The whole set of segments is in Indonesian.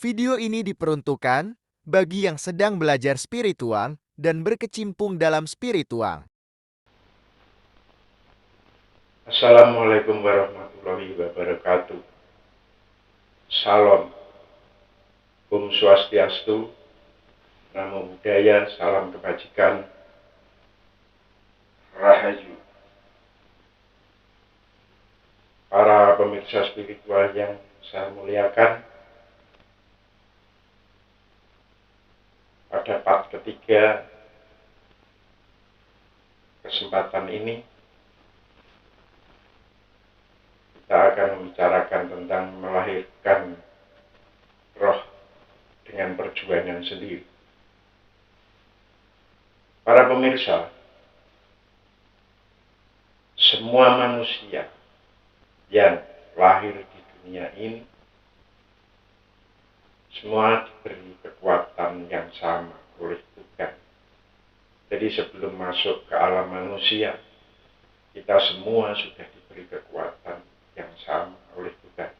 Video ini diperuntukkan bagi yang sedang belajar spiritual dan berkecimpung dalam spiritual. Assalamualaikum warahmatullahi wabarakatuh. Salam, Om Swastiastu, Namo Buddhaya, salam kebajikan, Rahayu. Para pemirsa spiritual yang saya muliakan, pada part ketiga kesempatan ini kita akan membicarakan tentang melahirkan roh dengan perjuangan sendiri. Para pemirsa, semua manusia yang lahir di dunia ini semua diberi kekuatan yang sama oleh Tuhan. Jadi sebelum masuk ke alam manusia, kita semua sudah diberi kekuatan yang sama oleh Tuhan.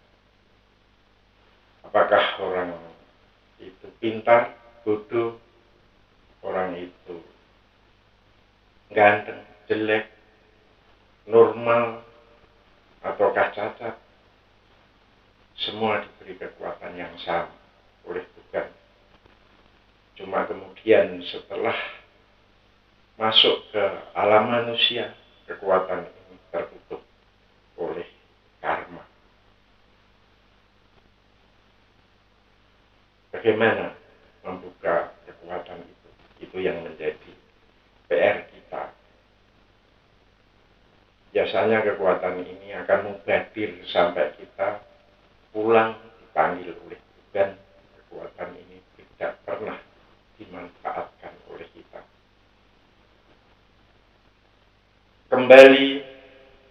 Apakah orang itu pintar, bodoh, orang itu ganteng, jelek, normal, ataukah cacat, semua diberi kekuatan yang sama oleh Tuhan. Cuma kemudian setelah masuk ke alam manusia, kekuatan ini tertutup oleh karma. Bagaimana membuka kekuatan itu? Itu yang menjadi PR kita. Biasanya kekuatan ini akan mubadir sampai kita pulang dipanggil oleh Tuhan. Kekuatan ini tidak pernah dimanfaatkan oleh kita. Kembali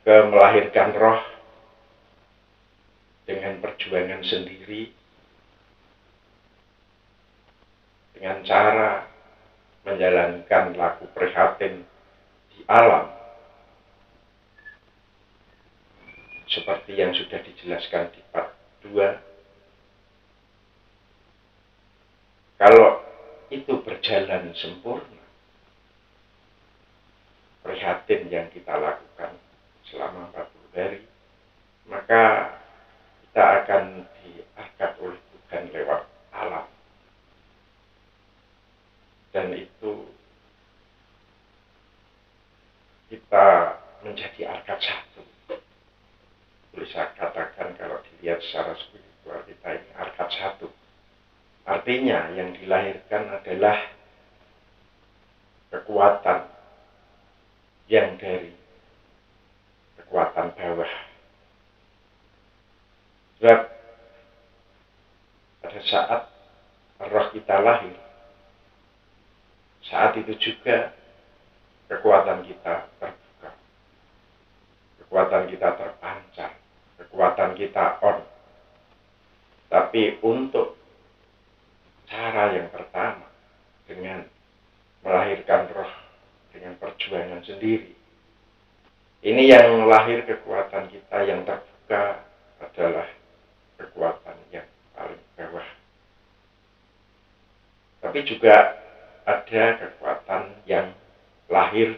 ke melahirkan roh dengan perjuangan sendiri, dengan cara menjalankan laku prihatin di alam, seperti yang sudah dijelaskan di part 2. Kalau itu berjalan sempurna, prihatin yang kita lakukan selama 40 hari, maka kita akan diangkat oleh Tuhan lewat alam. Dan itu kita menjadi angkat satu. Bisa katakan kalau dilihat secara spiritual, kita ini angkat satu. Artinya yang dilahirkan adalah kekuatan yang dari kekuatan bawah. Sebab pada saat roh kita lahir, saat itu juga kekuatan kita terbuka, kekuatan kita terpancar, kekuatan kita on. Tapi untuk cara yang pertama, dengan melahirkan roh dengan perjuangan sendiri, ini yang lahir kekuatan kita yang terbuka adalah kekuatan yang paling bawah. Tapi juga ada kekuatan yang lahir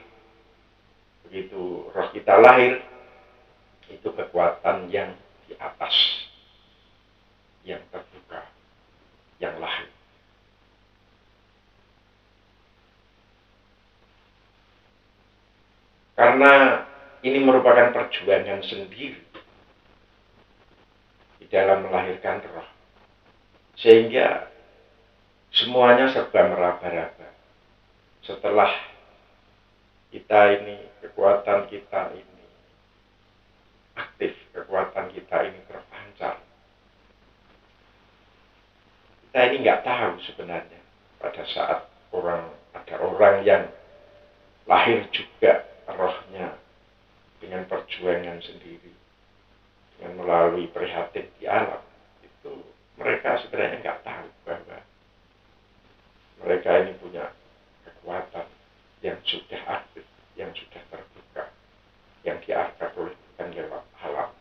begitu roh kita lahir, itu kekuatan yang di atas, yang terbuka, yang lahir. Karena ini merupakan perjuangan sendiri di dalam melahirkan roh, sehingga semuanya serba meraba-raba. Setelah kita ini, kekuatan kita ini aktif, kekuatan kita ini terpancar, kita ini nggak tahu sebenarnya pada saat ada orang yang lahir juga rohnya dengan perjuangan sendiri, dengan melalui prihatin di alam, itu mereka sebenarnya nggak tahu bahwa mereka ini punya kekuatan yang sudah aktif, yang sudah terbuka, yang diangkat oleh Tuhan lewat alam.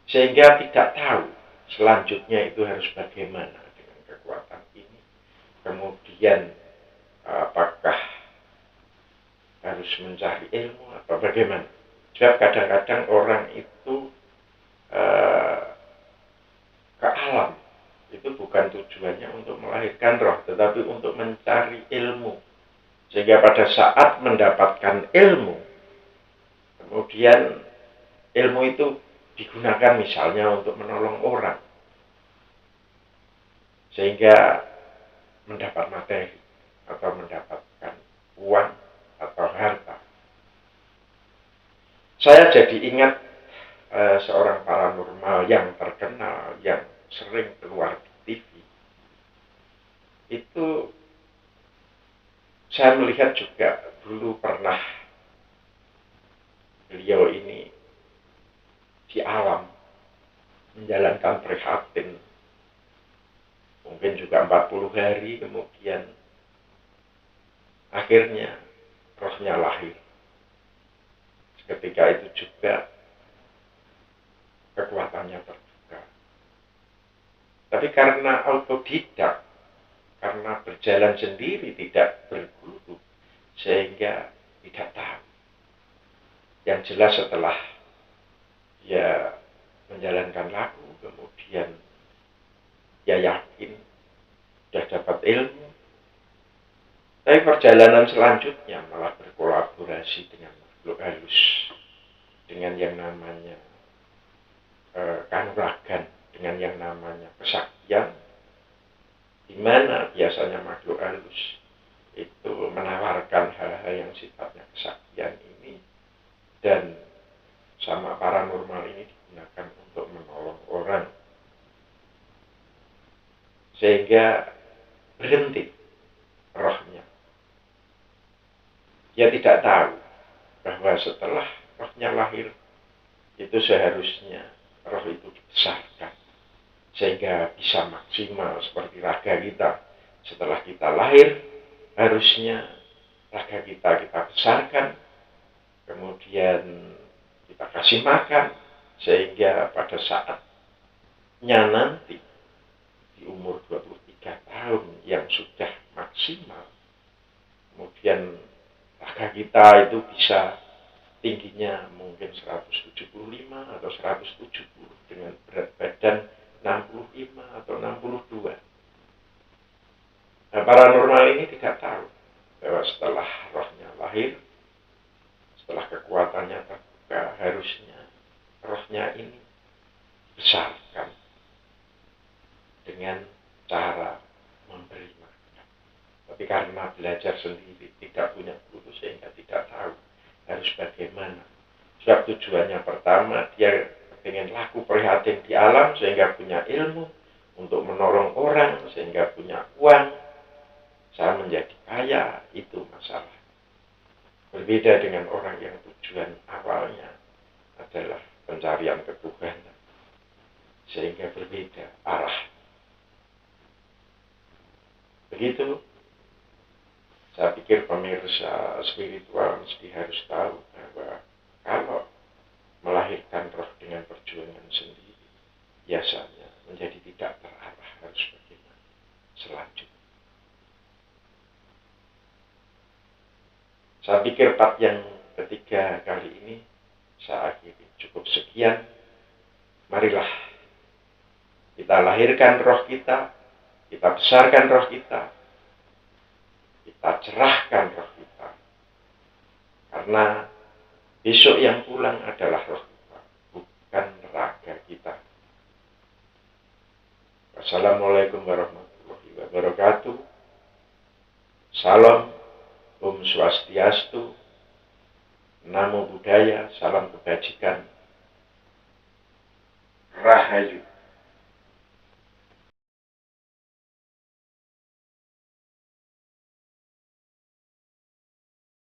Sehingga tidak tahu selanjutnya itu harus bagaimana dengan kekuatan ini. Kemudian apakah harus mencari ilmu atau bagaimana? Sebab kadang-kadang orang itu ke alam itu bukan tujuannya untuk melahirkan roh, tetapi untuk mencari ilmu. Sehingga pada saat mendapatkan ilmu, kemudian ilmu itu digunakan misalnya untuk menolong orang, sehingga mendapat materi atau mendapatkan uang atau harta. Saya jadi ingat seorang paranormal yang terkenal, yang sering keluar di TV. Itu saya melihat juga dulu pernah beliau ini di alam menjalankan prihatin, mungkin juga 40 hari, kemudian akhirnya rohnya lahir. Ketika itu juga kekuatannya terbuka. Tapi karena autodidak, karena berjalan sendiri, tidak berguru, sehingga tidak tahu. Yang jelas setelah dia menjalankan laku, kemudian dia yakin sudah dapat ilmu. Tapi perjalanan selanjutnya malah berkolaborasi dengan makhluk halus, dengan yang namanya kanuragan, dengan yang namanya kesaktian, di mana biasanya makhluk halus itu menawarkan hal-hal yang sifatnya kesaktian ini, dan sama paranormal ini digunakan untuk menolong orang, sehingga berhenti rohnya. Dia tidak tahu bahwa setelah rohnya lahir, itu seharusnya roh itu dibesarkan sehingga bisa maksimal seperti raga kita. Setelah kita lahir, harusnya raga kita besarkan, kemudian kita kasih makan, sehingga pada saatnya nanti di umur 23 tahun yang sudah maksimal, kemudian raga kita itu bisa tingginya mungkin 175 atau 170 dengan berat badan 65 atau 62. Nah, paranormal ini tidak tahu bahwa setelah rohnya lahir, setelah kekuatannya terbuka, harusnya rohnya ini dibesarkan dengan cara memberi makan. Tapi karena belajar sendiri, tidak punya guru, sehingga tidak tahu harus bagaimana. Sebab tujuannya pertama, dia ingin laku prihatin di alam sehingga punya ilmu, untuk menolong orang sehingga punya uang. Saya menjadi kaya, itu masalah. Berbeda dengan orang yang tujuan awalnya adalah pencarian ketuhanan, sehingga berbeda arah. Begitu. Saya pikir pemirsa spiritual mesti harus tahu bahwa kalau melahirkan roh dengan perjuangan sendiri, biasanya menjadi tidak terarah harus bagaimana selanjutnya. Saya pikir part yang ketiga kali ini saya akhiri. Cukup sekian. Marilah kita lahirkan roh kita besarkan roh kita cerahkan roh kita. Karena besok yang pulang adalah roh kita, bukan raga kita. Wassalamualaikum warahmatullahi wabarakatuh. Salam, Om Swastiastu, Namo Buddhaya, salam kebajikan, Rahayu.